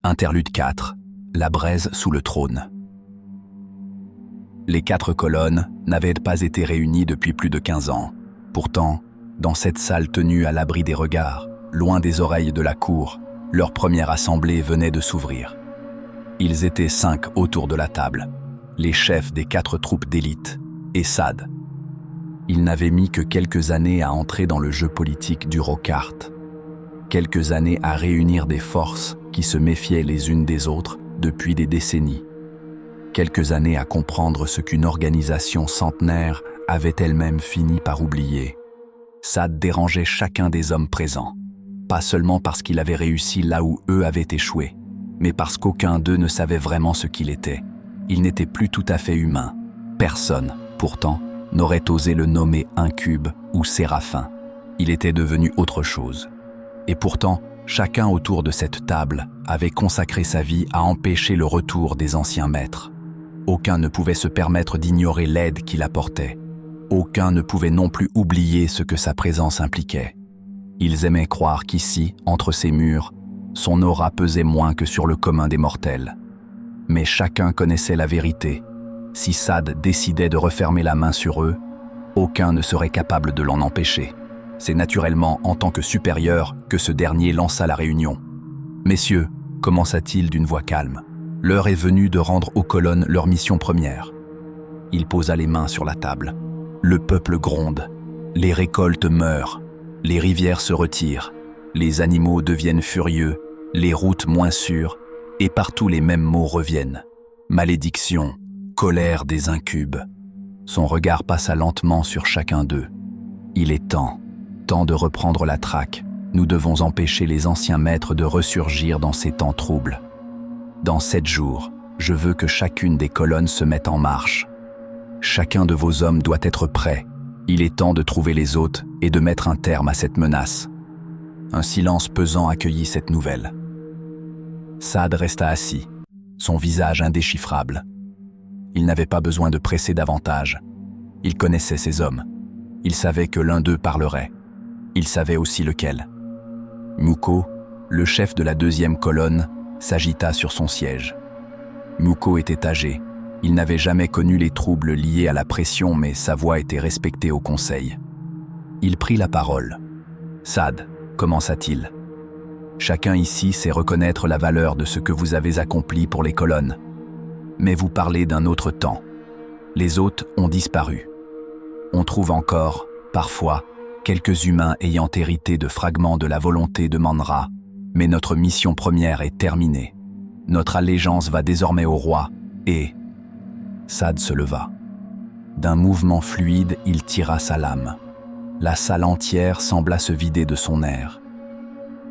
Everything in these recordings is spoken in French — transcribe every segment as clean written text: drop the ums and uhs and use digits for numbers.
Interlude 4. La braise sous le trône. Les 4 colonnes n'avaient pas été réunies depuis plus de 15 ans. Pourtant, dans cette salle tenue à l'abri des regards, loin des oreilles de la cour, leur première assemblée venait de s'ouvrir. Ils étaient 5 autour de la table, les chefs des 4 troupes d'élite, et Saad. Il n'avait mis que quelques années à entrer dans le jeu politique du Rocart. Quelques années à réunir des forces qui se méfiaient les unes des autres depuis des décennies. Quelques années à comprendre ce qu'une organisation centenaire avait elle-même fini par oublier. Saad dérangeait chacun des hommes présents, pas seulement parce qu'il avait réussi là où eux avaient échoué, mais parce qu'aucun d'eux ne savait vraiment ce qu'il était. Il n'était plus tout à fait humain. Personne, pourtant, n'aurait osé le nommer incube ou séraphin. Il était devenu autre chose. Et pourtant, chacun autour de cette table avait consacré sa vie à empêcher le retour des anciens maîtres. Aucun ne pouvait se permettre d'ignorer l'aide qu'il apportait. Aucun ne pouvait non plus oublier ce que sa présence impliquait. Ils aimaient croire qu'ici, entre ces murs, son aura pesait moins que sur le commun des mortels. Mais chacun connaissait la vérité. Si Saad décidait de refermer la main sur eux, aucun ne serait capable de l'en empêcher. C'est naturellement en tant que supérieur que ce dernier lança la réunion. « Messieurs, commença-t-il d'une voix calme, l'heure est venue de rendre aux colonnes leur mission première. » Il posa les mains sur la table. Le peuple gronde, les récoltes meurent, les rivières se retirent, les animaux deviennent furieux, les routes moins sûres, et partout les mêmes mots reviennent. Malédiction, colère des incubes. Son regard passa lentement sur chacun d'eux. Il est temps de reprendre la traque. Nous devons empêcher les anciens maîtres de ressurgir dans ces temps troubles. Dans 7 jours, je veux que chacune des colonnes se mette en marche. Chacun de vos hommes doit être prêt. Il est temps de trouver les hôtes et de mettre un terme à cette menace. Un silence pesant accueillit cette nouvelle. Saad resta assis, son visage indéchiffrable. Il n'avait pas besoin de presser davantage. Il connaissait ses hommes. Il savait que l'un d'eux parlerait. Il savait aussi lequel. Mouko, le chef de la 2e colonne, s'agita sur son siège. Mouko était âgé. Il n'avait jamais connu les troubles liés à la pression, mais sa voix était respectée au conseil. Il prit la parole. « Saad, commença-t-il. Chacun ici sait reconnaître la valeur de ce que vous avez accompli pour les colonnes. Mais vous parlez d'un autre temps. Les hôtes ont disparu. On trouve encore, parfois, quelques humains ayant hérité de fragments de la volonté de Manra, mais notre mission première est terminée. Notre allégeance va désormais au roi, et... » Saad se leva. D'un mouvement fluide, il tira sa lame. La salle entière sembla se vider de son air.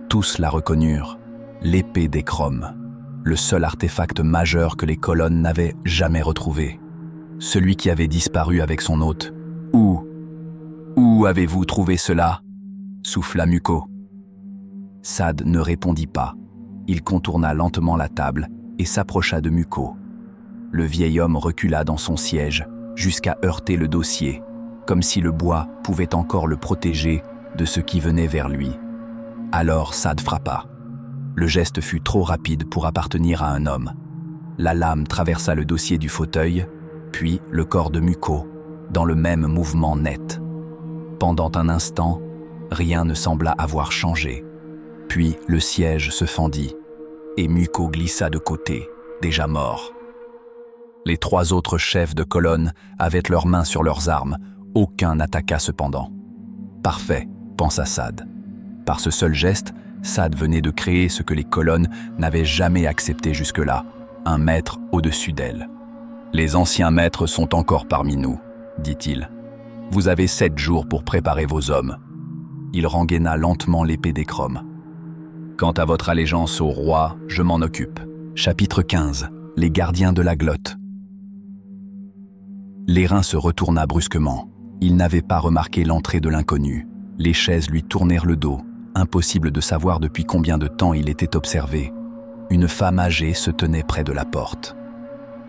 Tous la reconnurent, l'épée d'Écrom, le seul artefact majeur que les colonnes n'avaient jamais retrouvé. Celui qui avait disparu avec son hôte. « Où avez-vous trouvé cela ?» souffla Mouko. Saad ne répondit pas. Il contourna lentement la table et s'approcha de Mouko. Le vieil homme recula dans son siège jusqu'à heurter le dossier, comme si le bois pouvait encore le protéger de ce qui venait vers lui. Alors Saad frappa. Le geste fut trop rapide pour appartenir à un homme. La lame traversa le dossier du fauteuil, puis le corps de Mouko, dans le même mouvement net. Pendant un instant, rien ne sembla avoir changé. Puis le siège se fendit, et Mouko glissa de côté, déjà mort. Les 3 autres chefs de colonne avaient leurs mains sur leurs armes. Aucun n'attaqua cependant. Parfait, pensa Saad. Par ce seul geste, Saad venait de créer ce que les colonnes n'avaient jamais accepté jusque-là, un maître au-dessus d'elles. « Les anciens maîtres sont encore parmi nous, » dit-il. « Vous avez 7 jours pour préparer vos hommes. » Il rengaina lentement l'épée d'Écrom. « Quant à votre allégeance au roi, je m'en occupe. » Chapitre 15. Les gardiens de la glotte. L'airain se retourna brusquement. Il n'avait pas remarqué l'entrée de l'inconnu. Les chaises lui tournèrent le dos. Impossible de savoir depuis combien de temps il était observé. Une femme âgée se tenait près de la porte.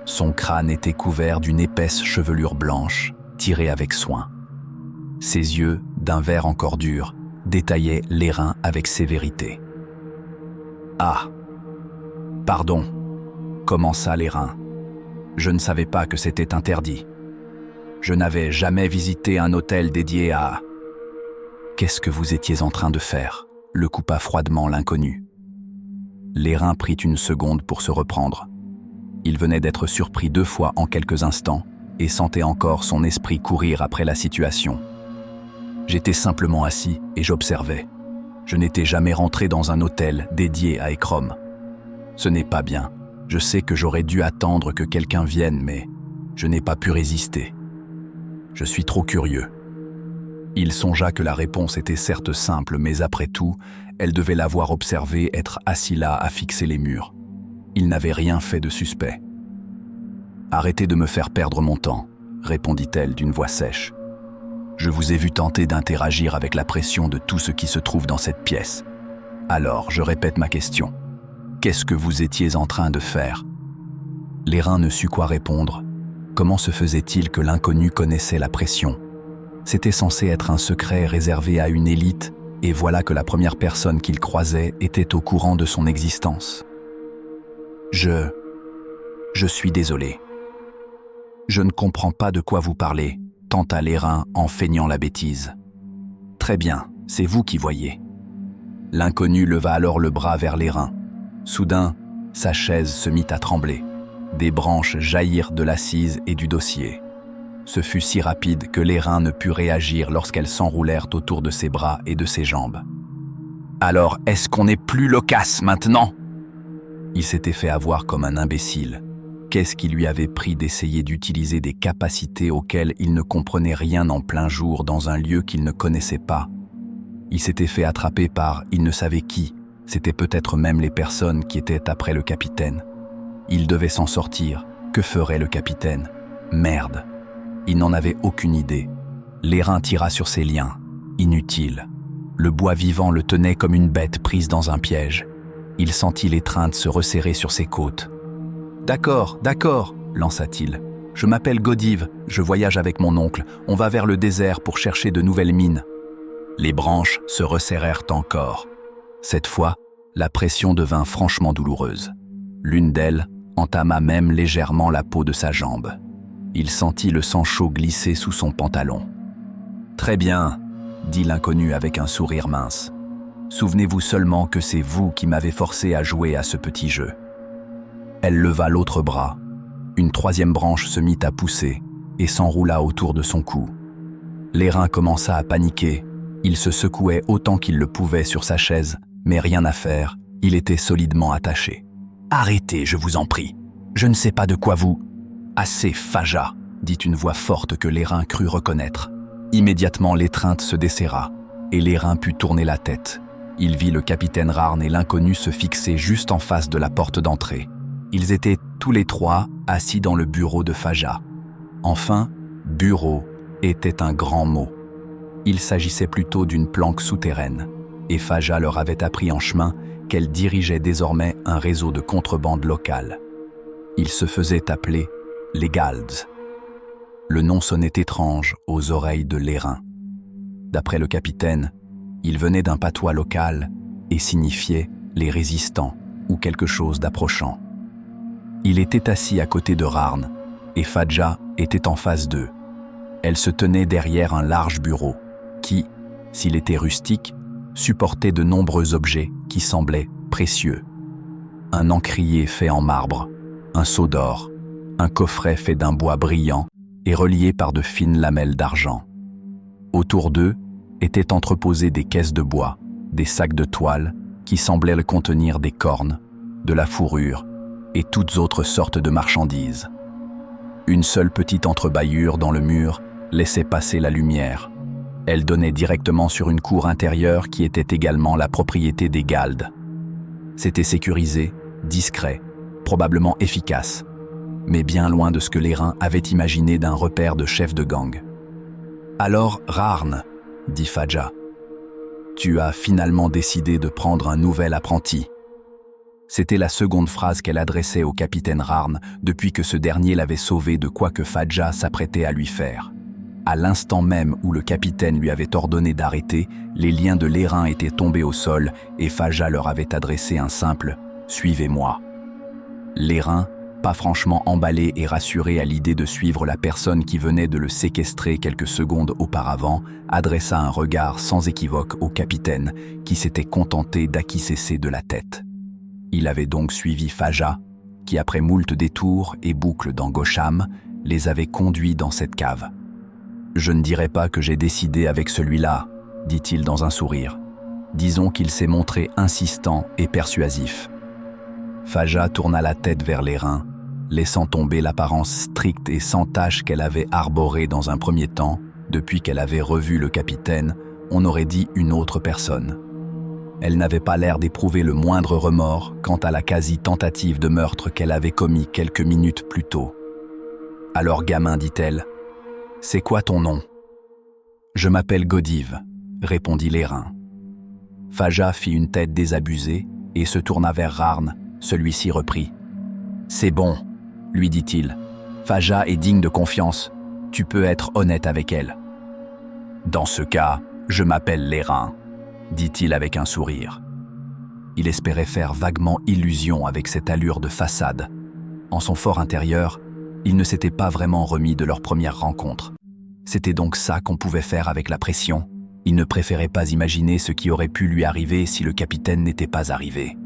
Son crâne était couvert d'une épaisse chevelure blanche, tirée avec soin. Ses yeux, d'un vert encore dur, détaillaient l'airain avec sévérité. « Ah !» Pardon, commença Lérin. Je ne savais pas que c'était interdit. Je n'avais jamais visité un hôtel dédié à... Qu'est-ce que vous étiez en train de faire? Le coupa froidement l'inconnu. Lérin prit une seconde pour se reprendre. Il venait d'être surpris 2 fois en quelques instants et sentait encore son esprit courir après la situation. J'étais simplement assis et j'observais. Je n'étais jamais rentré dans un hôtel dédié à Ekrom. Ce n'est pas bien. Je sais que j'aurais dû attendre que quelqu'un vienne, mais je n'ai pas pu résister. Je suis trop curieux. Il songea que la réponse était certes simple, mais après tout, elle devait l'avoir observé être assis là à fixer les murs. Il n'avait rien fait de suspect. « Arrêtez de me faire perdre mon temps », répondit-elle d'une voix sèche. « Je vous ai vu tenter d'interagir avec la pression de tout ce qui se trouve dans cette pièce. Alors, je répète ma question. Qu'est-ce que vous étiez en train de faire ?» Lérin ne sut quoi répondre. Comment se faisait-il que l'inconnu connaissait la pression? C'était censé être un secret réservé à une élite, et voilà que la première personne qu'il croisait était au courant de son existence. Je suis désolé. Je ne comprends pas de quoi vous parlez, tenta Lérin en feignant la bêtise. Très bien, c'est vous qui voyez. L'inconnu leva alors le bras vers Lérin. Soudain, sa chaise se mit à trembler. Des branches jaillirent de l'assise et du dossier. Ce fut si rapide que Lérin ne put réagir lorsqu'elles s'enroulèrent autour de ses bras et de ses jambes. « Alors, est-ce qu'on n'est plus loquace maintenant ?» Il s'était fait avoir comme un imbécile. Qu'est-ce qui lui avait pris d'essayer d'utiliser des capacités auxquelles il ne comprenait rien en plein jour dans un lieu qu'il ne connaissait pas? Il s'était fait attraper par il ne savait qui. C'était peut-être même les personnes qui étaient après le capitaine. Il devait s'en sortir. Que ferait le capitaine? Merde! Il n'en avait aucune idée. Lérin tira sur ses liens. Inutile. Le bois vivant le tenait comme une bête prise dans un piège. Il sentit l'étreinte se resserrer sur ses côtes. « D'accord, lança-t-il. Je m'appelle Godive, je voyage avec mon oncle. On va vers le désert pour chercher de nouvelles mines. » Les branches se resserrèrent encore. Cette fois, la pression devint franchement douloureuse. L'une d'elles entama même légèrement la peau de sa jambe. Il sentit le sang chaud glisser sous son pantalon. « Très bien, » dit l'inconnu avec un sourire mince. « Souvenez-vous seulement que c'est vous qui m'avez forcé à jouer à ce petit jeu. » Elle leva l'autre bras. Une 3e branche se mit à pousser et s'enroula autour de son cou. Lérin commença à paniquer. Il se secouait autant qu'il le pouvait sur sa chaise, mais rien à faire, il était solidement attaché. « Arrêtez, je vous en prie. Je ne sais pas de quoi vous... »« Assez, Faja !» dit une voix forte que Lérin crut reconnaître. Immédiatement, l'étreinte se desserra, et Lérin put tourner la tête. Il vit le capitaine Rarn et l'inconnu se fixer juste en face de la porte d'entrée. Ils étaient tous les 3 assis dans le bureau de Faja. Enfin, bureau était un grand mot. Il s'agissait plutôt d'une planque souterraine, et Faja leur avait appris en chemin qu'elle dirigeait désormais un réseau de contrebande locale. Ils se faisaient appeler les Galds. Le nom sonnait étrange aux oreilles de Lérin. D'après le capitaine, il venait d'un patois local et signifiait les résistants ou quelque chose d'approchant. Il était assis à côté de Rarn et Faja était en face d'eux. Elle se tenait derrière un large bureau qui, s'il était rustique, supportait de nombreux objets qui semblaient précieux. Un encrier fait en marbre, un seau d'or, un coffret fait d'un bois brillant et relié par de fines lamelles d'argent. Autour d'eux étaient entreposées des caisses de bois, des sacs de toile qui semblaient le contenir des cornes, de la fourrure et toutes autres sortes de marchandises. Une seule petite entrebâillure dans le mur laissait passer la lumière. Elle donnait directement sur une cour intérieure qui était également la propriété des Galds. C'était sécurisé, discret, probablement efficace, mais bien loin de ce que Lérin avait imaginé d'un repère de chef de gang. « Alors, Rarn, » dit Faja, « tu as finalement décidé de prendre un nouvel apprenti. » C'était la seconde phrase qu'elle adressait au capitaine Rarn depuis que ce dernier l'avait sauvé de quoi que Faja s'apprêtait à lui faire. À l'instant même où le capitaine lui avait ordonné d'arrêter, les liens de Lérin étaient tombés au sol et Faja leur avait adressé un simple « Suivez-moi ». L'airain, pas franchement emballé et rassuré à l'idée de suivre la personne qui venait de le séquestrer quelques secondes auparavant, adressa un regard sans équivoque au capitaine qui s'était contenté d'acquiescer de la tête. Il avait donc suivi Faja, qui après moult détours et boucles dans Gosham, les avait conduits dans cette cave. « Je ne dirais pas que j'ai décidé avec celui-là », dit-il dans un sourire. « Disons qu'il s'est montré insistant et persuasif. » Faja tourna la tête vers l'airain, laissant tomber l'apparence stricte et sans tache qu'elle avait arborée dans un premier temps. Depuis qu'elle avait revu le capitaine, on aurait dit une autre personne. Elle n'avait pas l'air d'éprouver le moindre remords quant à la quasi-tentative de meurtre qu'elle avait commis quelques minutes plus tôt. « Alors, gamin, dit-elle, c'est quoi ton nom ?»« Je m'appelle Godive, » répondit l'airain. Faja fit une tête désabusée et se tourna vers Rarn. Celui-ci reprit. « C'est bon, » lui dit-il. « Faja est digne de confiance. Tu peux être honnête avec elle. »« Dans ce cas, je m'appelle l'airain, » dit-il avec un sourire. Il espérait faire vaguement illusion avec cette allure de façade. En son fort intérieur, il ne s'était pas vraiment remis de leur première rencontre. C'était donc ça qu'on pouvait faire avec la pression. Il ne préférait pas imaginer ce qui aurait pu lui arriver si le capitaine n'était pas arrivé.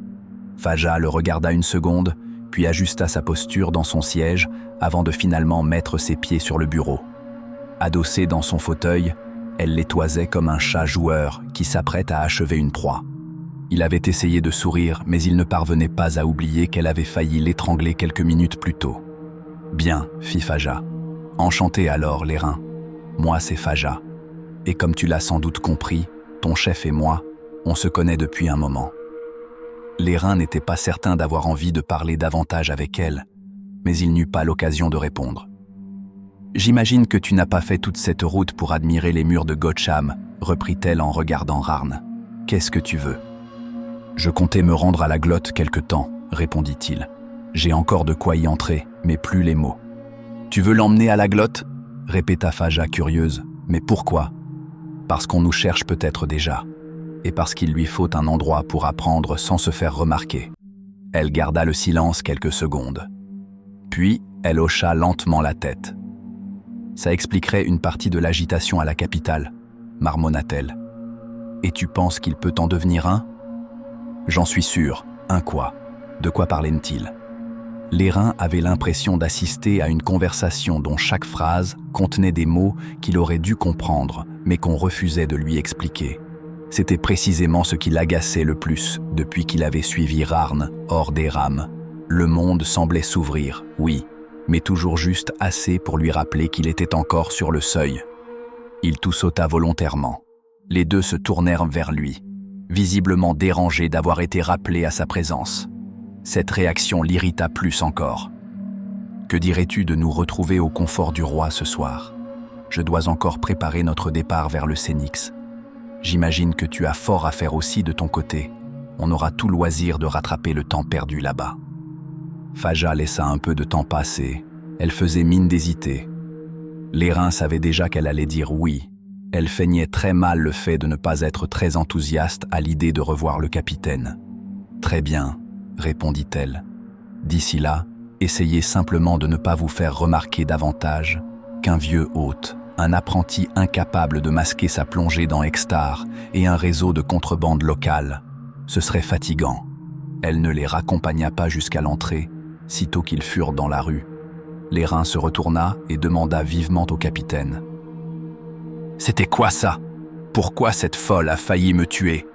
Faja le regarda une seconde, puis ajusta sa posture dans son siège avant de finalement mettre ses pieds sur le bureau. Adossée dans son fauteuil, elle les toisait comme un chat joueur qui s'apprête à achever une proie. Il avait essayé de sourire, mais il ne parvenait pas à oublier qu'elle avait failli l'étrangler quelques minutes plus tôt. « Bien, fit Faja. Enchanté alors, l'airain. Moi, c'est Faja. Et comme tu l'as sans doute compris, ton chef et moi, on se connaît depuis un moment. » L'airain n'était pas certain d'avoir envie de parler davantage avec elle, mais il n'eut pas l'occasion de répondre. « J'imagine que tu n'as pas fait toute cette route pour admirer les murs de Gosham, reprit-elle en regardant Rarn. « Qu'est-ce que tu veux ?»« Je comptais me rendre à la Glotte quelque temps, » répondit-il. « J'ai encore de quoi y entrer, mais plus les mots. »« Tu veux l'emmener à la Glotte ?» répéta Faja curieuse. « Mais pourquoi ?»« Parce qu'on nous cherche peut-être déjà. » Et parce qu'il lui faut un endroit pour apprendre sans se faire remarquer. Elle garda le silence quelques secondes. Puis, elle hocha lentement la tête. « Ça expliquerait une partie de l'agitation à la capitale, » marmonna-t-elle. « Et tu penses qu'il peut en devenir un ?»« J'en suis sûr. Un quoi ? De quoi parlait-il » L'airain avait l'impression d'assister à une conversation dont chaque phrase contenait des mots qu'il aurait dû comprendre, mais qu'on refusait de lui expliquer. C'était précisément ce qui l'agaçait le plus depuis qu'il avait suivi Rarn hors des rames. Le monde semblait s'ouvrir, oui, mais toujours juste assez pour lui rappeler qu'il était encore sur le seuil. Il toussauta volontairement. Les deux se tournèrent vers lui, visiblement dérangés d'avoir été rappelés à sa présence. Cette réaction l'irrita plus encore. « Que dirais-tu de nous retrouver au confort du roi ce soir ? Je dois encore préparer notre départ vers le Sénix. J'imagine que tu as fort à faire aussi de ton côté. On aura tout loisir de rattraper le temps perdu là-bas. » Faja laissa un peu de temps passer. Elle faisait mine d'hésiter. L'airain savait déjà qu'elle allait dire oui. Elle feignait très mal le fait de ne pas être très enthousiaste à l'idée de revoir le capitaine. « Très bien, » répondit-elle. « D'ici là, essayez simplement de ne pas vous faire remarquer davantage qu'un vieux hôte, un apprenti incapable de masquer sa plongée dans Extar et un réseau de contrebande locale. Ce serait fatigant. » Elle ne les raccompagna pas jusqu'à l'entrée, sitôt qu'ils furent dans la rue. L'airain se retourna et demanda vivement au capitaine. « C'était quoi ça ? Pourquoi cette folle a failli me tuer ?»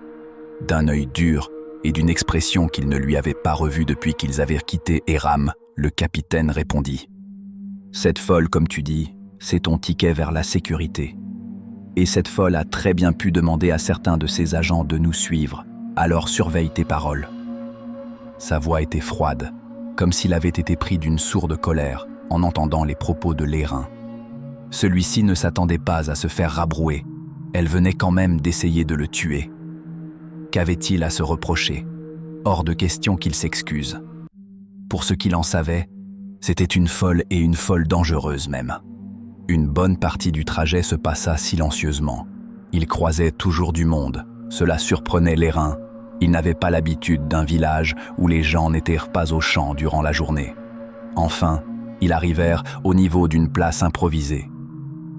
D'un œil dur et d'une expression qu'il ne lui avait pas revue depuis qu'ils avaient quitté Eram, le capitaine répondit. « Cette folle, comme tu dis, c'est ton ticket vers la sécurité. Et cette folle a très bien pu demander à certains de ses agents de nous suivre, alors surveille tes paroles. » Sa voix était froide, comme s'il avait été pris d'une sourde colère en entendant les propos de l'airain. Celui-ci ne s'attendait pas à se faire rabrouer. Elle venait quand même d'essayer de le tuer. Qu'avait-il à se reprocher ? Hors de question qu'il s'excuse. Pour ce qu'il en savait, c'était une folle et une folle dangereuse même. Une bonne partie du trajet se passa silencieusement. Il croisait toujours du monde. Cela surprenait l'airain, Ils n'avaient pas l'habitude d'un village où les gens n'étaient pas au champ durant la journée. Enfin, ils arrivèrent au niveau d'une place improvisée.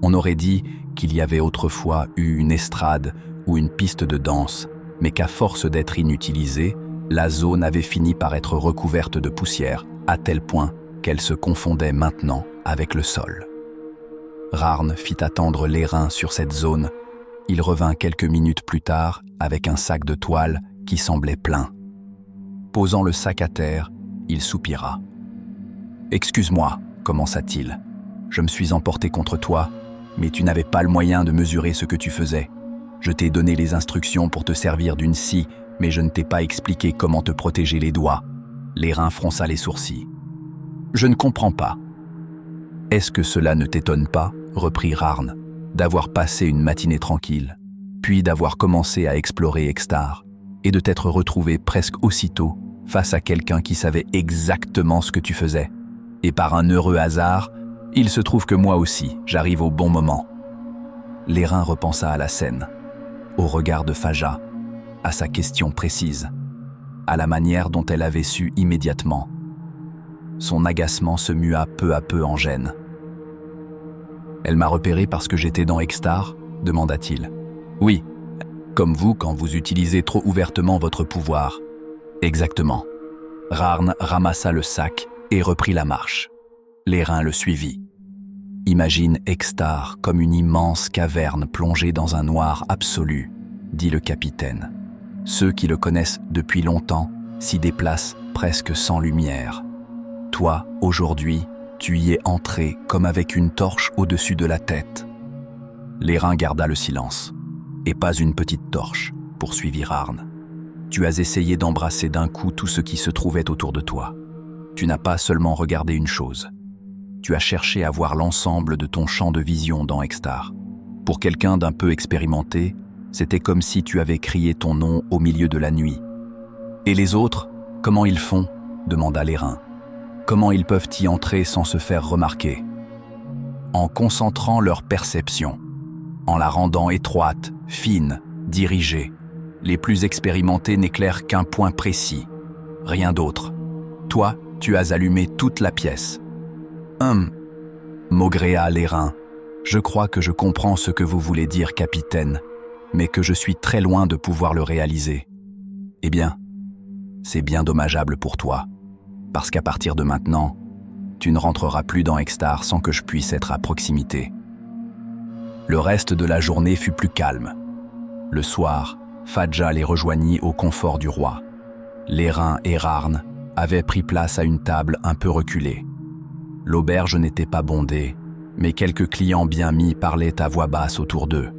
On aurait dit qu'il y avait autrefois eu une estrade ou une piste de danse, mais qu'à force d'être inutilisée, la zone avait fini par être recouverte de poussière, à tel point qu'elle se confondait maintenant avec le sol. Rarn fit attendre l'airain sur cette zone. Il revint quelques minutes plus tard avec un sac de toile qui semblait plein. Posant le sac à terre, il soupira. « Excuse-moi, commença-t-il. Je me suis emporté contre toi, mais tu n'avais pas le moyen de mesurer ce que tu faisais. Je t'ai donné les instructions pour te servir d'une scie, mais je ne t'ai pas expliqué comment te protéger les doigts. » L'airain fronça les sourcils. « Je ne comprends pas. »« Est-ce que cela ne t'étonne pas, reprit Rarn, d'avoir passé une matinée tranquille, puis d'avoir commencé à explorer Extar, et de t'être retrouvé presque aussitôt face à quelqu'un qui savait exactement ce que tu faisais. Et par un heureux hasard, il se trouve que moi aussi, j'arrive au bon moment. » L'airain repensa à la scène, au regard de Faja, à sa question précise, à la manière dont elle avait su immédiatement. Son agacement se mua peu à peu en gêne. « Elle m'a repéré parce que j'étais dans Extar ?» demanda-t-il. « Oui, comme vous quand vous utilisez trop ouvertement votre pouvoir. » « Exactement. » Rarn ramassa le sac et reprit la marche. L'airain le suivit. « Imagine Extar comme une immense caverne plongée dans un noir absolu, » dit le capitaine. « Ceux qui le connaissent depuis longtemps s'y déplacent presque sans lumière. Toi, aujourd'hui, tu y es entré comme avec une torche au-dessus de la tête. » L'airain garda le silence. « Et pas une petite torche, » poursuivit Rarn. « Tu as essayé d'embrasser d'un coup tout ce qui se trouvait autour de toi. Tu n'as pas seulement regardé une chose. Tu as cherché à voir l'ensemble de ton champ de vision dans Extar. Pour quelqu'un d'un peu expérimenté, c'était comme si tu avais crié ton nom au milieu de la nuit. « Et les autres, comment ils font ?» demanda l'airain. « Comment ils peuvent y entrer sans se faire remarquer ?»« En concentrant leur perception, en la rendant étroite, fine, dirigée. Les plus expérimentés n'éclairent qu'un point précis, rien d'autre. Toi, tu as allumé toute la pièce. » Maugréa l'airain. « Je crois que je comprends ce que vous voulez dire, capitaine, mais que je suis très loin de pouvoir le réaliser. Eh bien, c'est bien dommageable pour toi, parce qu'à partir de maintenant, tu ne rentreras plus dans Extar sans que je puisse être à proximité. » Le reste de la journée fut plus calme. Le soir, Faja les rejoignit au confort du roi. L'airain et Rarn avaient pris place à une table un peu reculée. L'auberge n'était pas bondée, mais quelques clients bien mis parlaient à voix basse autour d'eux.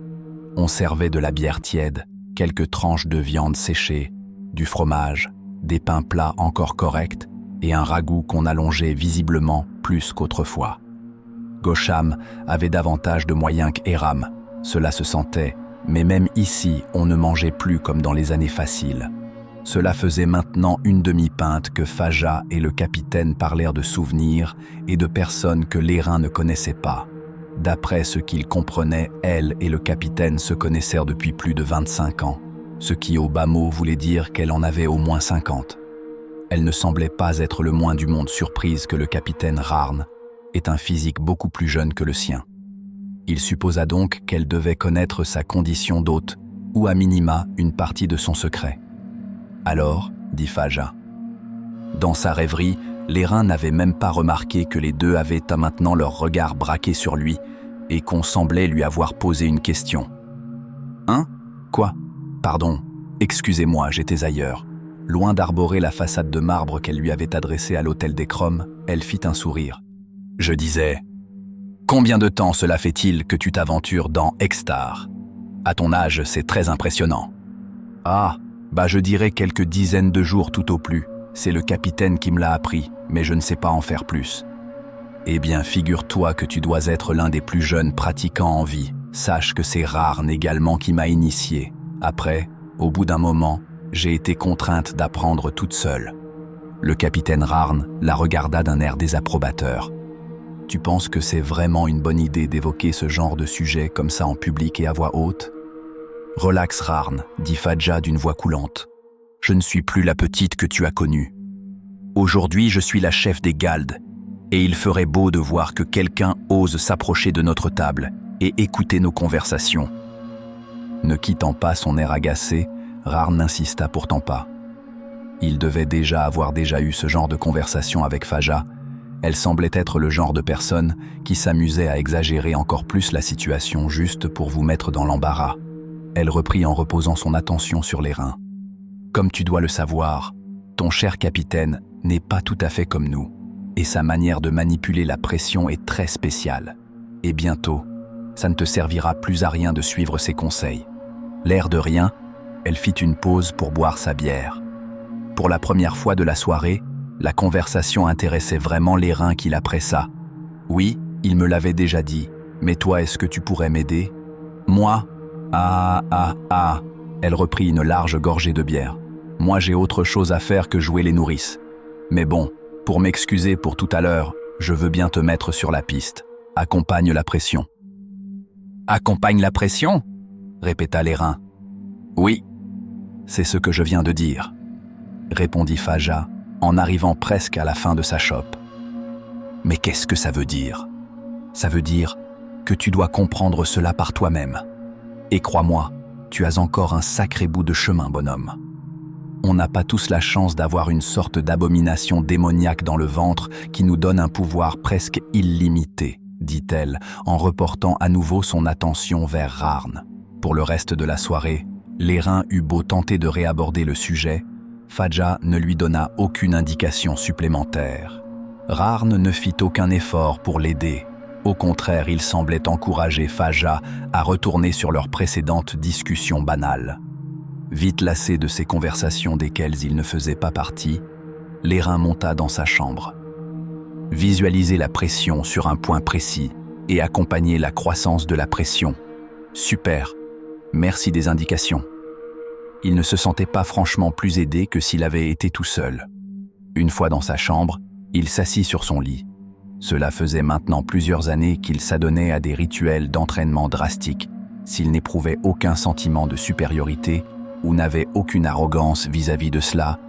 On servait de la bière tiède, quelques tranches de viande séchée, du fromage, des pains plats encore corrects et un ragoût qu'on allongeait visiblement plus qu'autrefois. Gosham avait davantage de moyens qu'Eram, cela se sentait, mais même ici, on ne mangeait plus comme dans les années faciles. Cela faisait maintenant une demi-pinte que Faja et le capitaine parlèrent de souvenirs et de personnes que l'airain ne connaissait pas. D'après ce qu'ils comprenaient, elle et le capitaine se connaissèrent depuis plus de 25 ans, ce qui au bas mot voulait dire qu'elle en avait au moins 50. Elle ne semblait pas être le moins du monde surprise que le capitaine Rarn ait un physique beaucoup plus jeune que le sien. Il supposa donc qu'elle devait connaître sa condition d'hôte, ou à minima une partie de son secret. « Alors, dit Faja. » Dans sa rêverie, l'airain n'avait même pas remarqué que les deux avaient à maintenant leur regard braqué sur lui et qu'on semblait lui avoir posé une question. « Hein ? Quoi ? Pardon, excusez-moi, j'étais ailleurs. » Loin d'arborer la façade de marbre qu'elle lui avait adressée à l'hôtel des Croms, elle fit un sourire. « Je disais... Combien de temps cela fait-il que tu t'aventures dans Extar ? À ton âge, c'est très impressionnant. »« Ah, je dirais quelques dizaines de jours tout au plus. C'est le capitaine qui me l'a appris, mais je ne sais pas en faire plus. »« Eh bien, figure-toi que tu dois être l'un des plus jeunes pratiquants en vie. Sache que c'est Rarn également qui m'a initié. Après, au bout d'un moment, j'ai été contrainte d'apprendre toute seule. » Le capitaine Rarn la regarda d'un air désapprobateur. « Tu penses que c'est vraiment une bonne idée d'évoquer ce genre de sujet comme ça en public et à voix haute ? » « Relax, Rarn, dit Faja d'une voix coulante. Je ne suis plus la petite que tu as connue. Aujourd'hui, je suis la chef des Galdes, et il ferait beau de voir que quelqu'un ose s'approcher de notre table et écouter nos conversations. » Ne quittant pas son air agacé, Rarn n'insista pourtant pas. Il devait avoir eu ce genre de conversation avec Faja. Elle semblait être le genre de personne qui s'amusait à exagérer encore plus la situation juste pour vous mettre dans l'embarras. Elle reprit en reposant son attention sur les reins. « Comme tu dois le savoir, ton cher capitaine n'est pas tout à fait comme nous, et sa manière de manipuler la pression est très spéciale. Et bientôt, ça ne te servira plus à rien de suivre ses conseils. » L'air de rien, elle fit une pause pour boire sa bière. Pour la première fois de la soirée, la conversation intéressait vraiment les reins qui la pressa. « Oui, il me l'avait déjà dit, mais toi, est-ce que tu pourrais m'aider ?»« Moi ? Ah. » Elle reprit une large gorgée de bière. « Moi, j'ai autre chose à faire que jouer les nourrices. Mais bon, pour m'excuser pour tout à l'heure, je veux bien te mettre sur la piste. Accompagne la pression. »« Accompagne la pression ?» répéta l'airain. « Oui, c'est ce que je viens de dire, » répondit Faja, en arrivant presque à la fin de sa chope. « Mais qu'est-ce que ça veut dire ? Ça veut dire que tu dois comprendre cela par toi-même. Et crois-moi, tu as encore un sacré bout de chemin, bonhomme. On n'a pas tous la chance d'avoir une sorte d'abomination démoniaque dans le ventre qui nous donne un pouvoir presque illimité, dit-elle, en reportant à nouveau son attention vers Rarn. Pour le reste de la soirée, l'airain eut beau tenter de réaborder le sujet, Faja ne lui donna aucune indication supplémentaire. Rarn ne fit aucun effort pour l'aider. Au contraire, il semblait encourager Faja à retourner sur leur précédente discussion banale. Vite lassé de ces conversations desquelles il ne faisait pas partie, l'airain monta dans sa chambre. Visualiser la pression sur un point précis et accompagner la croissance de la pression. Super, merci des indications. Il ne se sentait pas franchement plus aidé que s'il avait été tout seul. Une fois dans sa chambre, il s'assit sur son lit. Cela faisait maintenant plusieurs années qu'il s'adonnait à des rituels d'entraînement drastiques. S'il n'éprouvait aucun sentiment de supériorité ou n'avait aucune arrogance vis-à-vis de cela,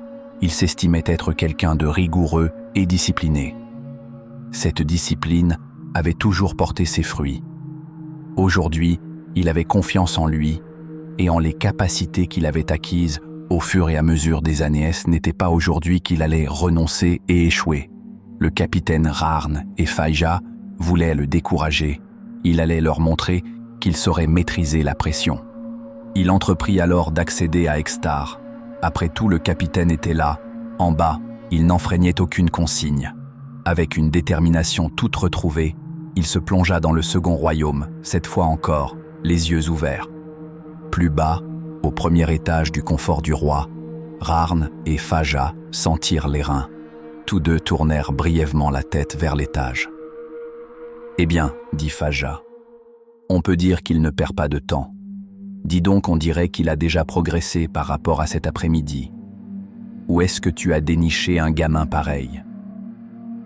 il s'estimait être quelqu'un de rigoureux et discipliné. Cette discipline avait toujours porté ses fruits. Aujourd'hui, il avait confiance en lui et en les capacités qu'il avait acquises au fur et à mesure des années. Ce n'était pas aujourd'hui qu'il allait renoncer et échouer. Le capitaine Rarn et Faja voulaient le décourager. Il allait leur montrer qu'il saurait maîtriser la pression. Il entreprit alors d'accéder à Extar. Après tout, le capitaine était là, en bas, il n'enfreignait aucune consigne. Avec une détermination toute retrouvée, il se plongea dans le second royaume, cette fois encore, les yeux ouverts. Plus bas, au premier étage du confort du roi, Rarn et Faja sentirent l'airain. Tous deux tournèrent brièvement la tête vers l'étage. « Eh bien, dit Faja, on peut dire qu'il ne perd pas de temps. Dis donc, on dirait qu'il a déjà progressé par rapport à cet après-midi. Où est-ce que tu as déniché un gamin pareil ?»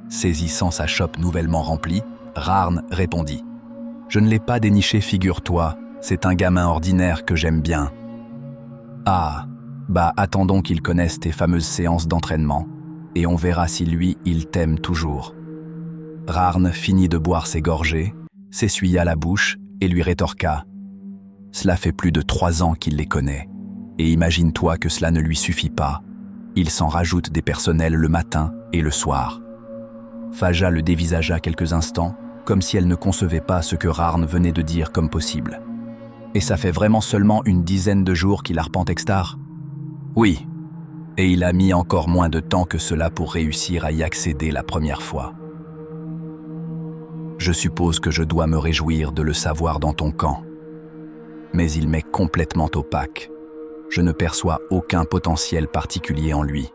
Saisissant sa chope nouvellement remplie, Rarn répondit. « Je ne l'ai pas déniché, figure-toi, c'est un gamin ordinaire que j'aime bien. »« Ah, bah attendons qu'il connaisse tes fameuses séances d'entraînement, et on verra si lui, il t'aime toujours. » Rarn finit de boire ses gorgées, s'essuya la bouche et lui rétorqua. « Cela fait plus de 3 ans qu'il les connaît, et imagine-toi que cela ne lui suffit pas. Il s'en rajoute des personnels le matin et le soir. » Faja le dévisagea quelques instants, comme si elle ne concevait pas ce que Rarn venait de dire comme possible. « Et ça fait vraiment seulement une dizaine de jours qu'il arpente Extar ?»« Oui, et il a mis encore moins de temps que cela pour réussir à y accéder la première fois. Je suppose que je dois me réjouir de le savoir dans ton camp. Mais il m'est complètement opaque. Je ne perçois aucun potentiel particulier en lui. »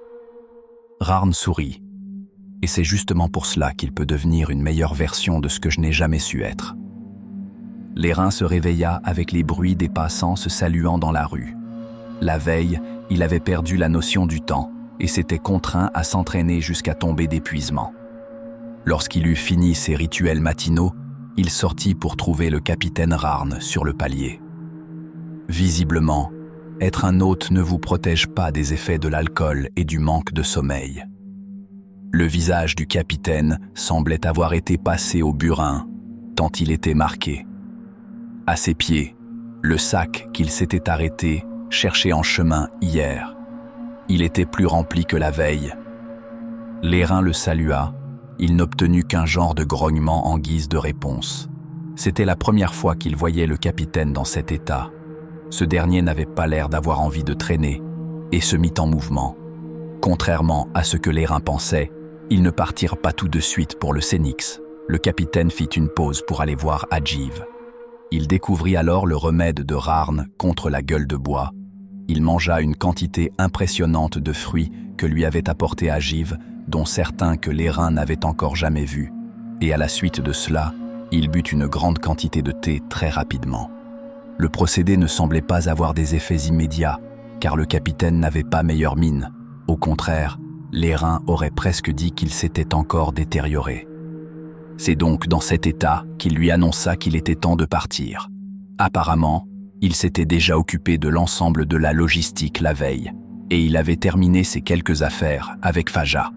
Rarn sourit. « Et c'est justement pour cela qu'il peut devenir une meilleure version de ce que je n'ai jamais su être. » L'airain se réveilla avec les bruits des passants se saluant dans la rue. La veille, il avait perdu la notion du temps et s'était contraint à s'entraîner jusqu'à tomber d'épuisement. Lorsqu'il eut fini ses rituels matinaux, il sortit pour trouver le capitaine Rarn sur le palier. Visiblement, Être un hôte ne vous protège pas des effets de l'alcool et du manque de sommeil. Le visage du capitaine semblait avoir été passé au burin, tant il était marqué. À ses pieds, le sac qu'il s'était arrêté chercher en chemin hier. Il était plus rempli que la veille. L'airain le salua, il n'obtenut qu'un genre de grognement en guise de réponse. C'était la première fois qu'il voyait le capitaine dans cet état. Ce dernier n'avait pas l'air d'avoir envie de traîner, et se mit en mouvement. Contrairement à ce que l'airain pensait, ils ne partirent pas tout de suite pour le Sénix. Le capitaine fit une pause pour aller voir Adjiv. Il découvrit alors le remède de Rarn contre la gueule de bois. Il mangea une quantité impressionnante de fruits que lui avait apporté Adjiv, dont certains que l'airain n'avait encore jamais vus. Et à la suite de cela, il but une grande quantité de thé très rapidement. Le procédé ne semblait pas avoir des effets immédiats, car le capitaine n'avait pas meilleure mine. Au contraire, l'airain aurait presque dit qu'il s'était encore détérioré. C'est donc dans cet état qu'il lui annonça qu'il était temps de partir. Apparemment, il s'était déjà occupé de l'ensemble de la logistique la veille, et il avait terminé ses quelques affaires avec Faja.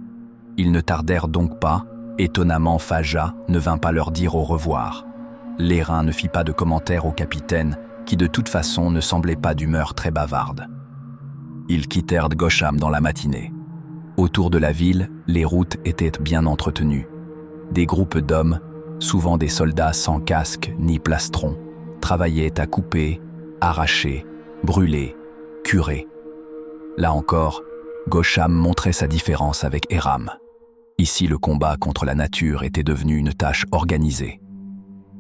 Ils ne tardèrent donc pas. Étonnamment, Faja ne vint pas leur dire au revoir. L'airain ne fit pas de commentaire au capitaine, qui de toute façon ne semblait pas d'humeur très bavarde. Ils quittèrent Gosham dans la matinée. Autour de la ville, les routes étaient bien entretenues. Des groupes d'hommes, souvent des soldats sans casque ni plastron, travaillaient à couper, arracher, brûler, curer. Là encore, Gosham montrait sa différence avec Eram. Ici, le combat contre la nature était devenu une tâche organisée.